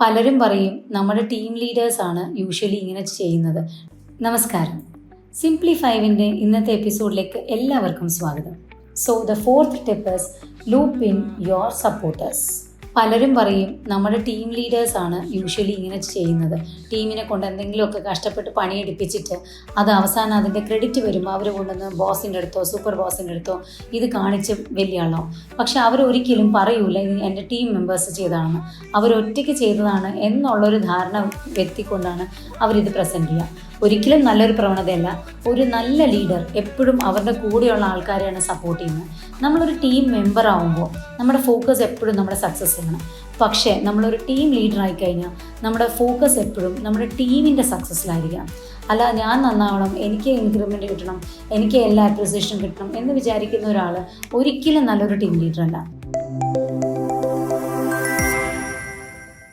പലരും പറയും നമ്മുടെ ടീം ലീഡേഴ്സാണ് യൂഷ്വലി ഇങ്ങനെ ചെയ്യുന്നത്. നമസ്കാരം. സിംപ്ലിഫൈവിൻ്റെ ഇന്നത്തെ എപ്പിസോഡിലേക്ക് എല്ലാവർക്കും സ്വാഗതം. So the fourth tip is loop in your supporters. പലരും പറയും നമ്മുടെ ടീം ലീഡേഴ്സാണ് യൂഷ്വലി ഇങ്ങനെ ചെയ്യുന്നത്. ടീമിനെ കൊണ്ട് എന്തെങ്കിലുമൊക്കെ കഷ്ടപ്പെട്ട് പണിയെടുപ്പിച്ചിട്ട് അത് അവസാനം അതിൻ്റെ ക്രെഡിറ്റ് വരുമ്പോൾ അവർ കൊണ്ടുവന്ന് ബോസിൻ്റെ അടുത്തോ സൂപ്പർ ബോസിൻ്റെ അടുത്തോ ഇത് കാണിച്ച് വലിയ ആളാവും. പക്ഷെ അവരൊരിക്കലും പറയൂല ഇത് എൻ്റെ ടീം മെമ്പേഴ്സ് ചെയ്തതാണെന്ന്. അവരൊറ്റയ്ക്ക് ചെയ്തതാണ് എന്നുള്ളൊരു ധാരണ വരുത്തിക്കൊണ്ടാണ് അവരിത് പ്രസൻറ്റ് ചെയ്യുക. ഒരിക്കലും നല്ലൊരു പ്രവണതയല്ല. ഒരു നല്ല ലീഡർ എപ്പോഴും അവരുടെ കൂടെയുള്ള ആൾക്കാരെയാണ് സപ്പോർട്ട് ചെയ്യുന്നത്. നമ്മളൊരു ടീം മെമ്പർ ആവുമ്പോൾ നമ്മുടെ ഫോക്കസ് എപ്പോഴും നമ്മുടെ സക്സസ് ചെയ്യണം. പക്ഷേ നമ്മളൊരു ടീം ലീഡർ ആയിക്കഴിഞ്ഞാൽ നമ്മുടെ ഫോക്കസ് എപ്പോഴും നമ്മുടെ ടീമിൻ്റെ സക്സസ്സിലായിരിക്കണം. അല്ല ഞാൻ നന്നാവണം, എനിക്ക് ഇൻക്രിമെൻറ്റ് കിട്ടണം, എനിക്ക് എല്ലാ അപ്രിസിയേഷനും കിട്ടണം എന്ന് വിചാരിക്കുന്ന ഒരാൾ ഒരിക്കലും നല്ലൊരു ടീം ലീഡർ അല്ല.